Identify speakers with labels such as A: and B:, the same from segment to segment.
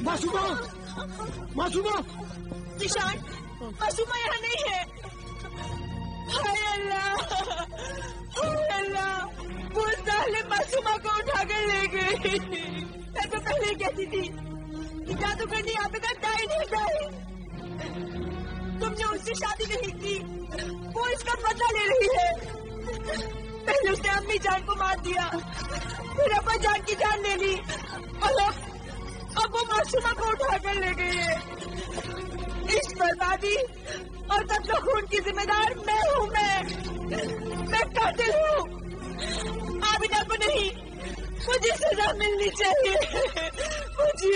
A: मासूमा, मासूमा,
B: ज़ीशान, मासूमा यहाँ नहीं है। हाय अल्लाह, वो जालिम मासूमा को उठा कर ले गई। मैं तो पहले ही कहती थी कि जादूगरनी आबिदा डाइन है, डाइन। तुमने उससे शादी नहीं की, वो इसका बदला ले रही है। पहले उसने अम्मी जान को मार दिया, फिर अब्बा जान की जान ले ली, और अब वो मासूमा को उठा कर ले गई है। इस बर्बादी और कत्ल खून की जिम्मेदार मैं हूँ। मैं कातिल हूँ। आबिदा को नहीं, मुझे सजा मिलनी चाहिए, मुझे।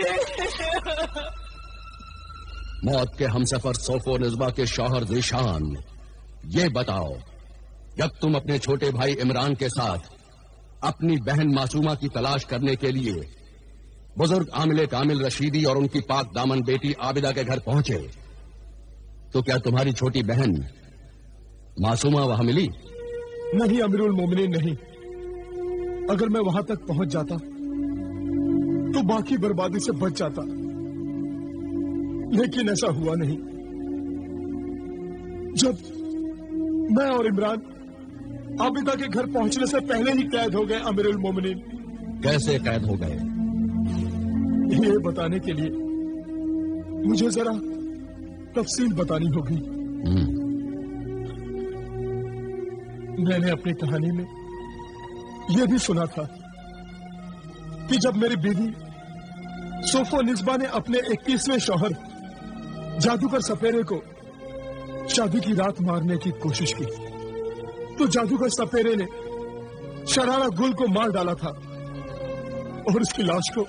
C: मौत के हमसफर सोफो निस्बा के शौहर ज़ीशान, ये बताओ, जब तुम अपने छोटे भाई इमरान के साथ अपनी बहन मासूमा की तलाश करने के लिए बुजुर्ग आमिल कामिल रशीदी और उनकी पाक दामन बेटी आबिदा के घर पहुंचे, तो क्या तुम्हारी छोटी बहन मासूमा वहां मिली?
A: नहीं अमीरुल मोमिनीन, नहीं। अगर मैं वहां तक पहुंच जाता तो बाकी बर्बादी से बच जाता, लेकिन ऐसा हुआ नहीं। जब मैं और इमरान आबिदा के घर पहुंचने से पहले ही कैद हो गए अमीरुल मोमिनीन।
C: कैसे कैद हो गए?
A: ये बताने के लिए मुझे जरा तफसील बतानी होगी। मैंने अपनी कहानी में यह भी सुना था कि जब मेरी बीवी सोफो निस्बा ने अपने 21वें शौहर जादूगर सपेरे को शादी की रात मारने की कोशिश की, तो जादूगर सपेरे ने शरारा गुल को मार डाला था और उसकी लाश को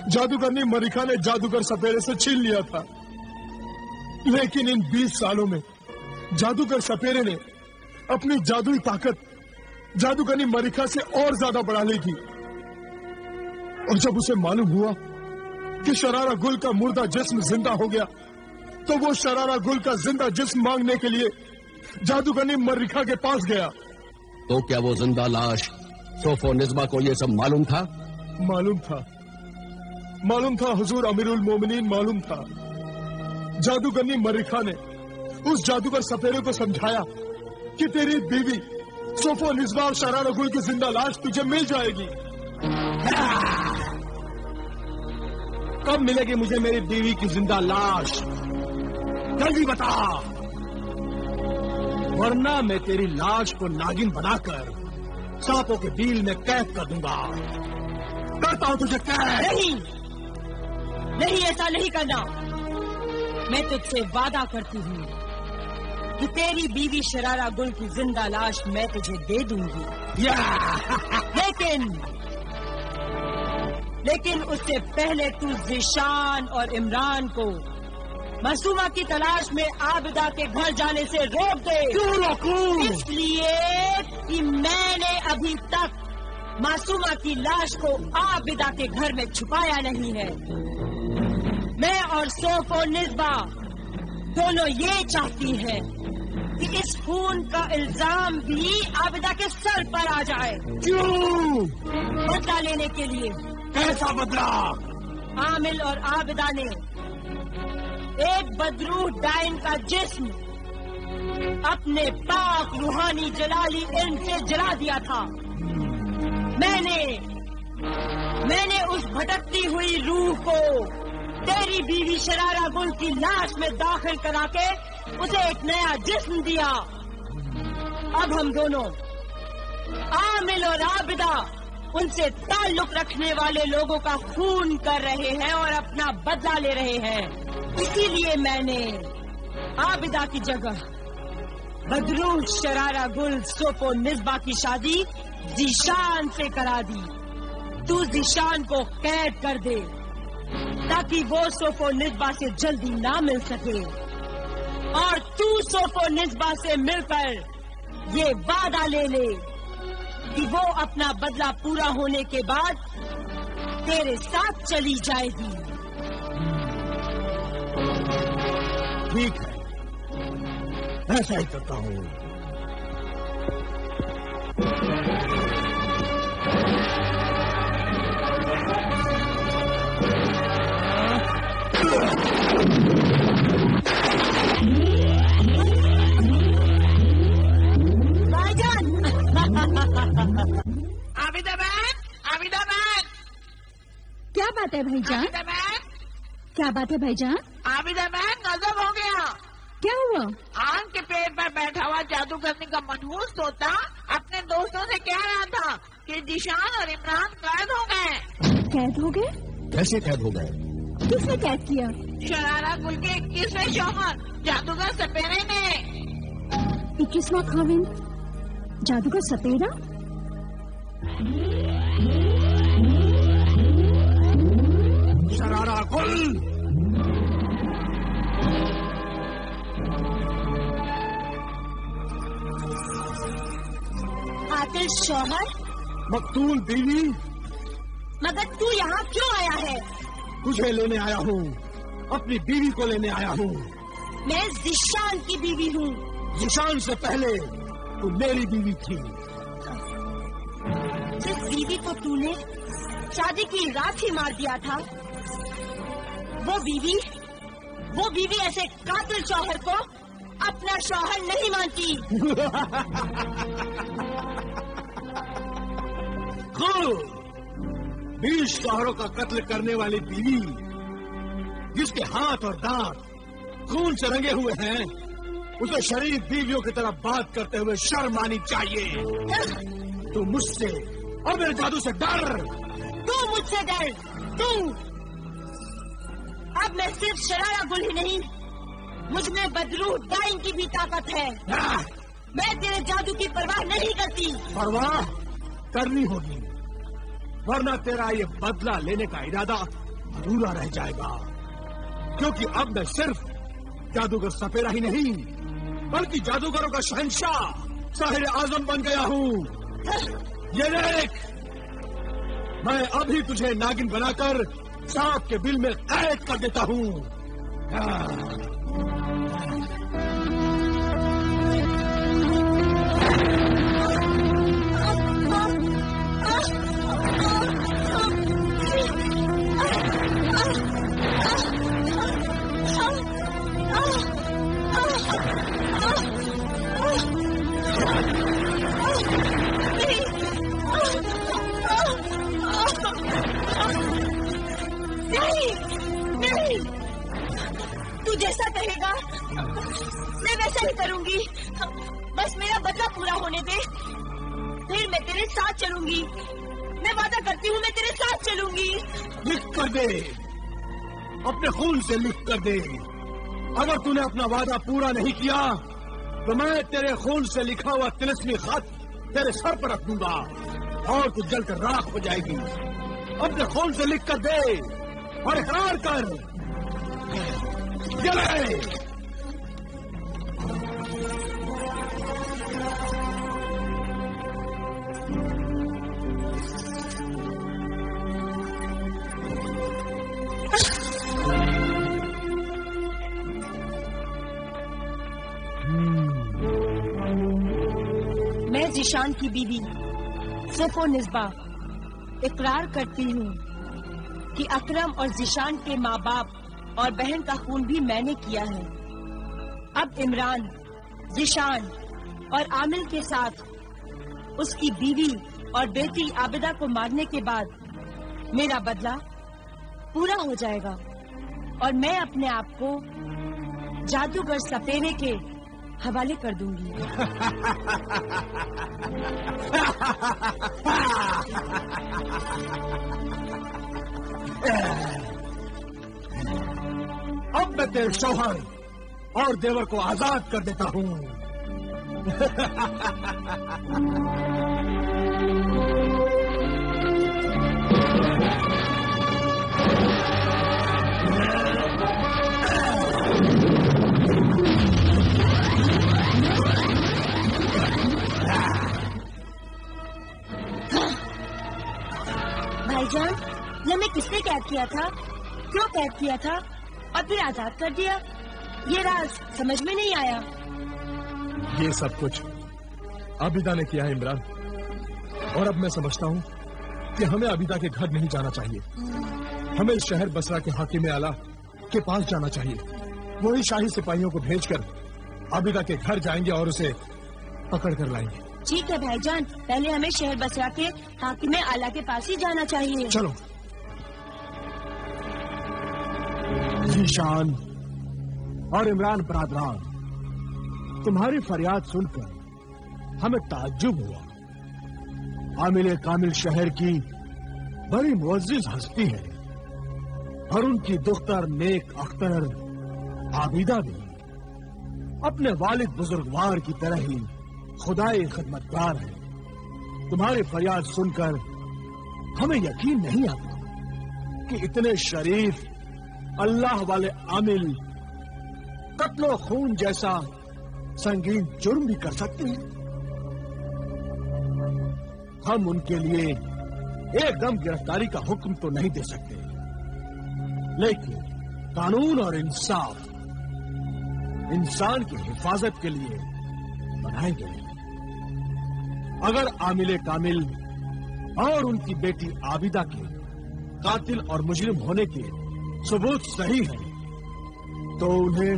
A: जादूगरनी मरिका ने जादूगर सपेरे से छीन लिया था। लेकिन इन 20 सालों में जादूगर सपेरे ने अपनी जादुई ताकत जादूगरनी मरिका से और ज्यादा बढ़ा ली थी, और जब उसे मालूम हुआ कि शरारा गुल का मुर्दा जिस्म जिंदा हो गया, तो वो शरारा गुल का जिंदा जिस्म मांगने के लिए जादूगरनी मरिका के पास गया।
C: तो क्या वो जिंदा लाश सोफो निस्बा को ये सब मालूम था?
A: मालूम था हुजूर अमीरुल मोमिनीन, मालूम था। जादूगरनी मरिका ने उस जादूगर सपेरे को समझाया कि तेरी बीवी सोफो निस्बा और शरारा गुल की जिंदा लाश तुझे मिल जाएगी।
D: कब मिलेगी मुझे मेरी बीवी की जिंदा लाश? जल्दी बता, वरना मैं तेरी लाश को नागिन बनाकर सांपों के बील में कैद कर दूंगा। करता हूं तुझे कैद।
B: नहीं, ऐसा नहीं करना। मैं तुझसे वादा करती हूँ कि तेरी बीवी शरारा गुल की जिंदा लाश मैं तुझे दे दूंगी। लेकिन उससे पहले तू ज़ीशान और इमरान को मासूमा की तलाश में आबिदा के घर जाने से रोक दे।
D: क्यों रोकूं?
B: इसलिए कि मैंने अभी तक मासूमा की लाश को आबिदा के घर में छुपाया नहीं है। मैं और सोफो निस्बा दोनों ये चाहती हैं कि इस खून का इल्जाम भी आबिदा के सर पर आ जाए।
D: क्यों?
B: बदला लेने के लिए।
D: कैसा बदला?
B: आमिल और आबिदा ने एक बदरूह डाइन का जिस्म अपने पाक रूहानी जलाली इल्म से जला दिया था। मैंने उस भटकती हुई रूह को तेरी बीवी शरारा गुल की लाश में दाखिल करा के उसे एक नया जिस्म दिया। अब हम दोनों आमिल और आबिदा उनसे ताल्लुक रखने वाले लोगों का खून कर रहे हैं और अपना बदला ले रहे हैं। इसीलिए मैंने आबिदा की जगह बदरूह शरारा गुल सोफो निस्बा की शादी ज़ीशान से करा दी। तू ज़ीशान को कैद कर दे ताकि वो सोफो निस्बा से जल्दी ना मिल सके, और तू सोफो निस्बा से मिलकर ये वादा ले ले कि वो अपना बदला पूरा होने के बाद तेरे साथ चली जाएगी।
D: ठीक है, ऐसा ही करता हूँ।
E: کیا بات ہے بھائی جان؟
F: عابدہ بہن،
E: کیا بات ہے بھائی جان؟
F: عابدہ بہن غضب ہو گیا.
E: کیا ہوا؟
F: آم کے پیڑ پر بیٹھا ہوا جادوگرنی کا منحوس طوطا اپنے دوستوں سے کہہ رہا تھا کہ ذیشان اور عمران قید ہو گئے.
E: قید ہو گئے؟
C: کیسے قید ہو گئے؟
E: کس نے قید کیا؟
F: شرارہ گل کے 21ویں شوہر جادوگر سپیرے نے.
E: 21واں خاوند جادوگر سپیرا؟
D: شرارہ گل،
B: قاتل شوہر،
D: مقتول بیوی،
B: مگر تو یہاں کیوں آیا ہے؟
D: تجھے لینے آیا ہوں، اپنی بیوی کو لینے آیا ہوں.
B: میں ذیشان کی بیوی ہوں.
D: ذیشان سے پہلے تو میری بیوی تھی.
B: جس بیوی کو تو نے شادی کی رات ہی مار دیا تھا، وہ بیوی ایسے قاتل شوہر کو اپنا شوہر نہیں مانتی.
D: خود 20 شوہروں کا قتل کرنے والی بیوی جس کے ہاتھ اور دانت خون سے رنگے ہوئے ہیں، اسے شریف بیویوں کی طرح بات کرتے ہوئے شرم آنی چاہیے. تو مجھ سے اور میرے جادو سے ڈر.
B: تو مجھ سے ڈر. تو اب میں صرف شرارہ گل ہی نہیں، مجھ میں بدروح ڈائن کی بھی طاقت ہے. میں تیرے جادو کی پرواہ نہیں کرتی.
D: پرواہ کرنی ہوگی، ورنہ تیرا یہ بدلہ لینے کا ارادہ ادھورا رہ جائے گا. کیونکہ اب میں صرف جادوگر سپیرا ہی نہیں بلکہ جادوگروں کا شہنشاہ ساحر اعظم بن گیا ہوں. یہ دیکھ، میں ابھی تجھے ناگن بنا کر سانپ کے بل میں قید کر دیتا ہوں.
B: نہیں، تو جیسا کہے گا میں ویسا ہی کروں گی. بس میرا بدلہ پورا ہونے دے، پھر میں تیرے ساتھ چلوں گی. میں وعدہ کرتی ہوں میں تیرے ساتھ چلوں گی.
D: لکھ کر دے، اپنے خون سے لکھ کر دے. اگر تو نے اپنا وعدہ پورا نہیں کیا تو میں تیرے خون سے لکھا ہوا طلسمی خط تیرے سر پر رکھ دوں گا اور تو جل کر راکھ ہو جائے گی. اپنے خون سے لکھ کر دے اور اقرار کر. جلے.
B: میں ذیشان کی بیوی صفو نسبہ اقرار کرتی ہوں کہ اکرم اور ذیشان کے ماں باپ اور بہن کا خون بھی میں نے کیا ہے. اب عمران، ذیشان اور عامل کے ساتھ اس کی بیوی اور بیٹی عابدہ کو مارنے کے بعد میرا بدلہ پورا ہو جائے گا اور میں اپنے آپ کو جادوگر سپیرے کے حوالے کر دوں گی.
D: اب میں تیرے شوہر اور دیور کو آزاد کر دیتا ہوں.
B: بھائی جان، ہمیں کس نے قید کیا تھا، کیوں قید کیا تھا اور پھر آزاد کر دیا؟ یہ راز سمجھ میں نہیں آیا.
A: یہ سب کچھ عابدہ نے کیا ہے عمران، اور اب میں سمجھتا ہوں کہ ہمیں عابدہ کے گھر نہیں جانا چاہیے. ہمیں اس شہر بصرہ کے حاکم اعلیٰ کے پاس جانا چاہیے. وہی شاہی سپاہیوں کو بھیج کر عابدہ کے گھر جائیں گے اور اسے پکڑ کر لائیں گے.
B: ٹھیک ہے بھائی جان، پہلے ہمیں شہر بصرہ کے حاکم اعلیٰ کے پاس ہی جانا چاہیے.
A: چلو.
D: ذیشان اور عمران برادران، تمہاری فریاد سن کر ہمیں تعجب ہوا۔ عامل کامل شہر کی بڑی معزز ہستی ہے اور ان کی دختر نیک اختر عابدہ بھی اپنے والد بزرگوار کی طرح ہی خدائی خدمتگار ہے۔ تمہاری فریاد سن کر ہمیں یقین نہیں آتا کہ اتنے شریف اللہ والے عامل قتل و خون جیسا سنگین جرم بھی کر سکتے ہیں۔ ہم ان کے لیے ایک دم گرفتاری کا حکم تو نہیں دے سکتے، لیکن قانون اور انصاف انسان کی حفاظت کے لیے بنائے گئے ہیں۔ اگر عامل کامل اور ان کی بیٹی عابدہ کے قاتل اور مجرم ہونے کے ثبوت صحیح ہے تو انہیں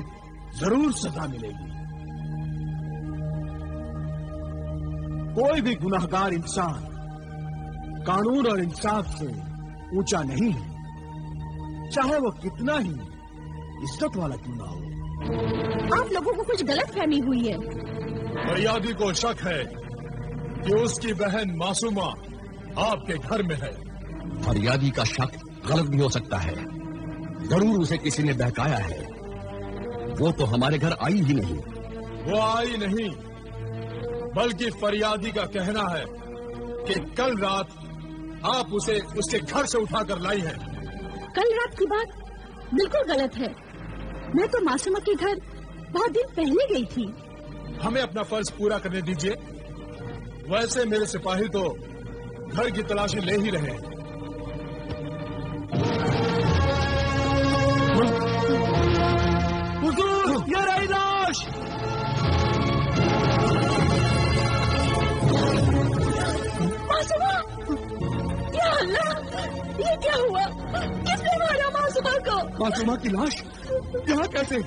D: ضرور سزا ملے گی۔ کوئی بھی گناہگار انسان قانون اور انصاف سے اونچا نہیں ہے، چاہے وہ کتنا ہی عزت والا کیوں نہ ہو۔
E: آپ لوگوں کو کچھ غلط فہمی ہوئی ہے۔
A: فریادی کو شک ہے کہ اس کی بہن معصومہ آپ کے گھر میں ہے۔
C: فریادی کا شک غلط بھی ہو سکتا ہے، ضرور اسے کسی نے بہکایا ہے۔ وہ تو ہمارے گھر آئی ہی نہیں۔
A: وہ آئی نہیں، بلکہ فریادی کا کہنا ہے کہ کل رات آپ اسے اس کے گھر سے اٹھا کر لائی ہیں۔
E: کل رات کی بات بالکل غلط ہے۔ میں تو معصومہ کے گھر بہت دن پہلے گئی تھی۔
A: ہمیں اپنا فرض پورا کرنے دیجیے، ویسے میرے سپاہی تو گھر کی تلاشی لے ہی رہے ہیں۔
D: حضور، یہ رہی لاش۔
E: معصومہ! یا اللہ، یہ کیا ہوا؟ کس نے مارا معصومہ کو؟
A: معصومہ کی لاش یہاں کیسے؟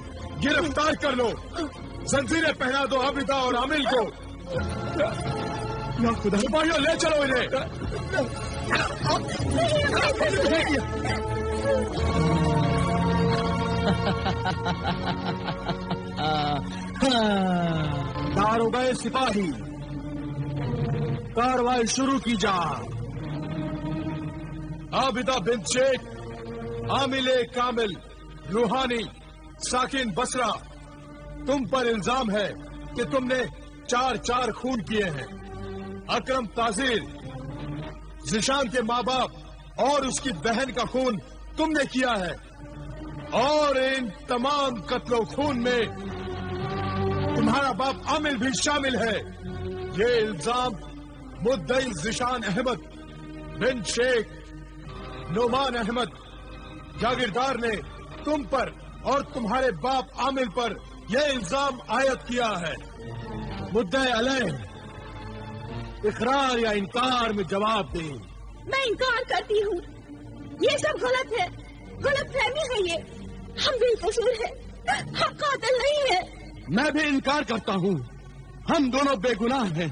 A: گرفتار کر لو، زنجیریں پہنا دو عابدہ اور عامل کو۔ یا خدا، سپاہیوں لے چلو انہیں۔
D: داروغہ سپاہی، کارروائی شروع کی جائے۔
A: عابدہ بنت شیخ، عامل کامل، روحانی، ساکن بصرہ، تم پر الزام ہے کہ تم نے 4 خون کیے ہیں۔ اکرم تاذیر، ذیشان کے ماں باپ اور اس کی بہن کا خون تم نے کیا ہے، اور ان تمام قتل و خون میں تمہارا باپ عامل بھی شامل ہے۔ یہ الزام مدعی ذیشان احمد بن شیخ نعمان احمد جاگیردار نے تم پر اور تمہارے باپ عامل پر یہ الزام عائد کیا ہے۔
D: مدعی علیہ اقرار یا انکار میں جواب دیں۔
E: میں انکار کرتی ہوں، یہ سب غلط ہے، غلط فہمی ہے یہ۔ ہم بے قصور ہیں، ہم قاتل نہیں ہیں۔
C: میں بھی انکار کرتا ہوں، ہم دونوں بے گناہ ہیں،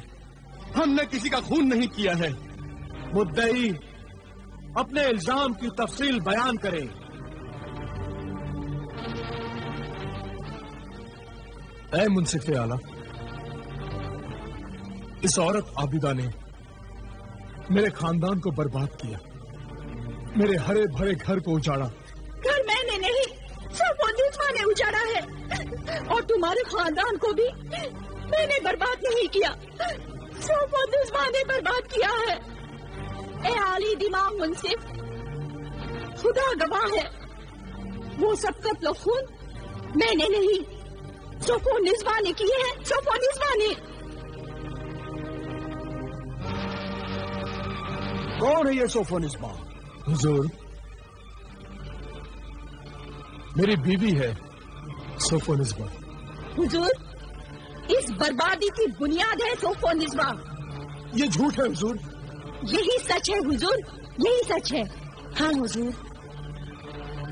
C: ہم نے کسی کا خون نہیں کیا ہے۔
D: مدعی اپنے الزام کی تفصیل بیان کریں۔
A: اے منصف اعلیٰ، اس عورت عابدہ نے میرے خاندان کو برباد کیا، میرے ہرے بھرے گھر کو اجاڑا۔
E: گھر میں نے نہیں، سب وہ دشمن نے اجاڑا ہے، اور تمہارے خاندان کو بھی میں نے برباد نہیں کیا، سب وہ دشمن نے برباد کیا ہے۔ اے عالی دماغ منصف، خدا گواہ ہے، وہ سب قتل و خون میں نے نہیں، صفو نسبہ نے کیے ہیں، صفو نسبہ نے۔
D: کون ہے یہ صفو نسبہ؟
A: حضور، میری بیوی ہے صفو نسبہ۔
E: حضور، اس بربادی کی بنیاد ہے صفو نسبہ۔
A: یہ جھوٹ ہے حضور۔
E: یہی سچ ہے حضور، یہی سچ ہے۔ ہاں حضور،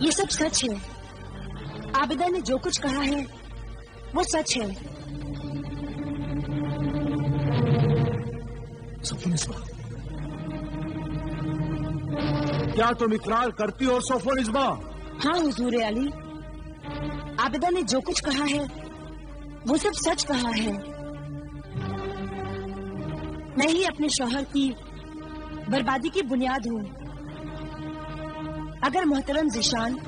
E: یہ سب سچ ہے۔ عابدہ نے جو کچھ کہا ہے وہ سچ ہے۔
A: صفو نسبہ،
D: کیا تم اقرار کرتی ہو صفو نسبہ؟
B: हाँ हुजूर अली, आबिदा ने जो कुछ कहा है वो सब सच कहा है। मैं ही अपने शौहर की बर्बादी की बुनियाद हूँ। अगर मोहतरम ज़ीशान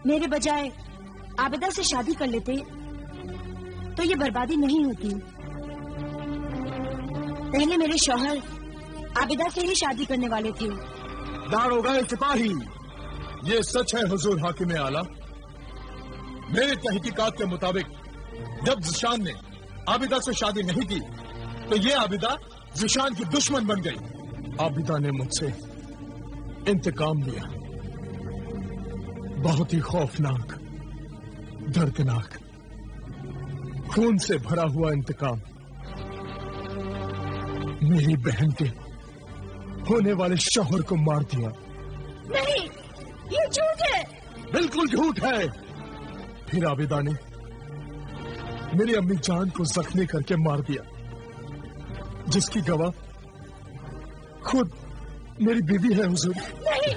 B: मेरे बजाय आबिदा से शादी कर लेते तो ये बर्बादी नहीं होती। पहले मेरे शौहर आबिदा से ही शादी करने वाले थे।
A: दारोगा सिपाही, ये सच है हुजूर हाकिम आला। मेरे तहकीकात के मुताबिक जब ज़ीशान ने आबिदा से शादी नहीं की तो ये आबिदा ज़ीशान की दुश्मन बन गई। आबिदा ने मुझसे इंतकाम लिया, बहुत ही खौफनाक, दर्दनाक, खून से भरा हुआ इंतकाम। मेरी बहन के होने वाले शौहर को मार दिया।
E: नहीं, ये झूठ है।
A: बिल्कुल झूठ है। फिर आबिदा ने मेरी अम्मी जान को जख्मी करके मार दिया, जिसकी गवाह खुद मेरी बीवी है हुजूर।
E: नहीं,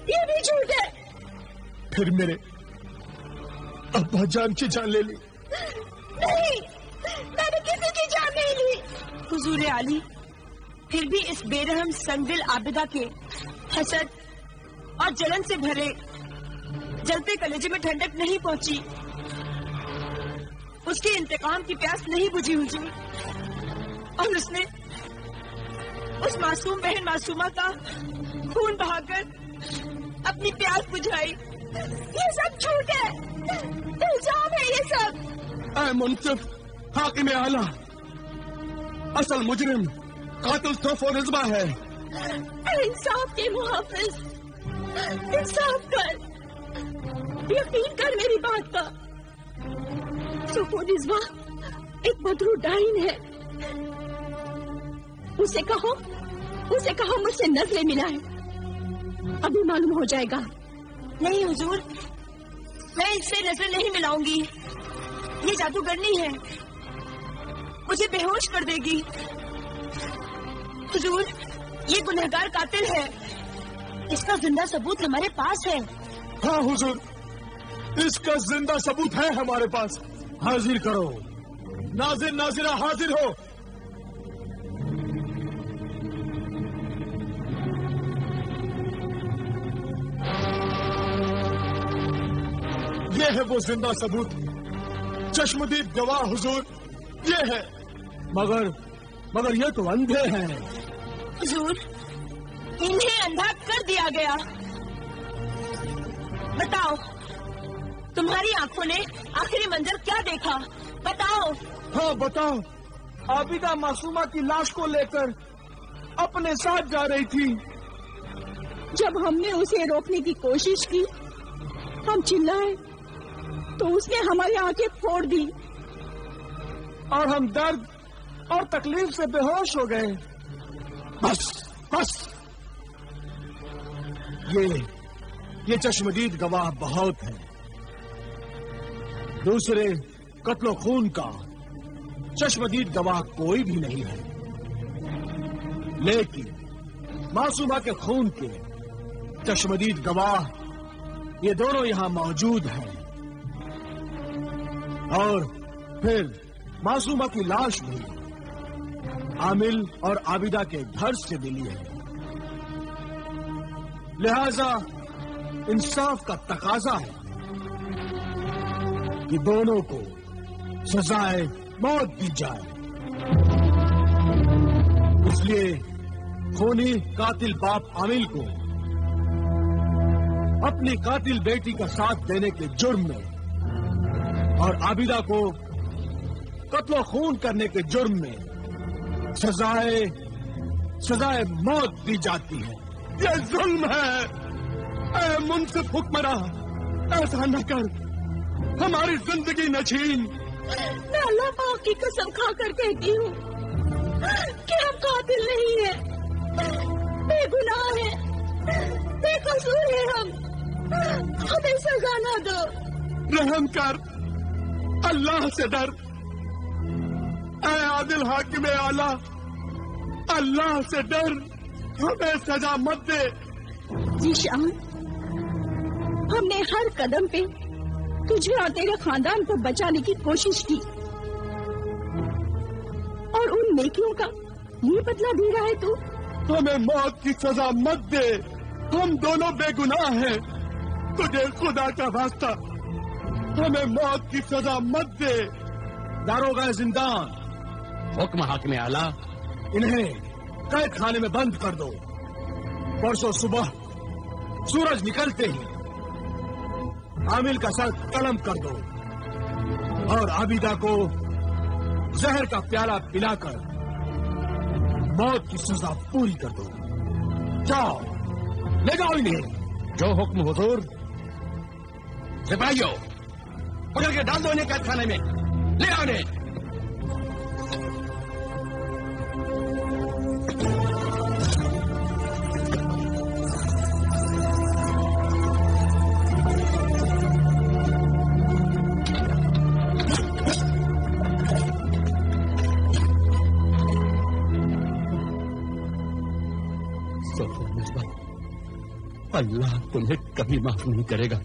E: ये भी झूठ है।
A: फिर मेरे अब्बा जान की जान ले ली।
E: नहीं, मैंने किसी की जान नहीं ली।
B: हुजूर आली, फिर भी इस बेरहम संगदिल आबिदा के हसद और जलन से भरे जलते कलेजे में ठंडक नहीं पहुंची, उसके इंतकाम की प्यास नहीं बुझी हुजूर, और उसने उस मासूम बहन मासूमा का खून बहाकर अपनी प्यास बुझाई।
E: ये सब झूठ है, इल्जाम है ये सब।
A: ऐ मुनसिफ हाकिम आला, असल मुजरिम कातिल सोफो निज़्बा है।
E: इंसाफ के मुहाफिज, इंसाफ कर, यकीन कर मेरी बात का। सोफो निज़्बा एक बदरू डाइन है। उसे कहो मुझसे नजरें मिलाए, अभी मालूम हो जाएगा।
B: नहीं हुजूर, मैं इससे नजर नहीं मिलाऊंगी। ये जादूगरनी है, मुझे बेहोश कर देगी। हुजूर, ये गुनहगार कातिल है, इसका जिंदा सबूत हमारे पास है।
A: हाँ हुजूर, इसका जिंदा सबूत है हमारे पास। हाजिर करो। नाजिर नाजिरा हाजिर हो। ये है वो जिंदा सबूत, चश्मदीद गवाह हुजूर, ये है।
D: मगर ये तो अंधे हैं।
B: हुजूर, इन्हें अंधा कर दिया गया। बताओ, तुम्हारी आंखों ने आखिरी मंजर क्या देखा? बताओ।
D: हाँ बताओ। आबिदा मासूमा की लाश को लेकर अपने साथ जा रही थी।
E: जब हमने उसे रोकने की कोशिश की, हम चिल्लाए तो उसने हमारी आंखें फोड़ दी
D: और हम दर्द और तकलीफ से बेहोश हो गए।
A: बस ये चश्मदीद गवाह बहुत है। दूसरे कत्लो खून का चश्मदीद गवाह कोई भी नहीं है, लेकिन मासूमा के खून के चश्मदीद गवाह ये दोनों यहां मौजूद हैं। और फिर मासूमा की लाश भी आमिल और आबिदा के घर से मिली है। लिहाजा इंसाफ का तकाजा है कि दोनों को सजाए मौत दी जाए। इसलिए खूनी कातिल बाप आमिल को अपनी कातिल बेटी का साथ देने के जुर्म में और आबिदा को कत्लो खून करने के जुर्म में सजाए मौत दी जाती है। यह जुल्म है। ऐ मुनसिफ हुक्मरां, ऐसा न कर, हमारी जिंदगी न छीन।
E: मैं अल्लाह पाक की कसम खाकर कहती हूँ कि हम कातिल नहीं है, बेगुनाह है, बेकसूर है हम। हमें सजा ना दो।
A: रहम कर, अल्लाह से डर। ऐ आदिल हाकिम आला, अल्लाह से डर, हमें सजा मत दे।
E: ज़ीशान, ہم نے ہر قدم پہ تجھے اور تیرے خاندان کو بچانے کی کوشش کی، اور ان نیکیوں کا یہ بدلہ دے رہا ہے تو؟
A: ہمیں موت کی سزا مت دے، ہم دونوں بے گناہ ہیں، تجھے خدا کا واسطہ ہمیں موت کی سزا مت دے۔
D: داروغہ زندان،
C: حکم حاکم اعلیٰ،
D: انہیں قید خانے میں بند کر دو۔ پرسوں صبح سورج نکلتے ہی عامل کا سر قلم کر دو اور عابدہ کو زہر کا پیالہ پلا کر موت کی سزا پوری کر دو۔ جاؤ، لے جاؤ انہیں۔
C: جو حکم حضور۔ سپاہیوں، پکڑ کے ڈال دو انہیں قید خانے میں، لے آنے۔ اللہ تمہیں کبھی معاف نہیں کرے گا۔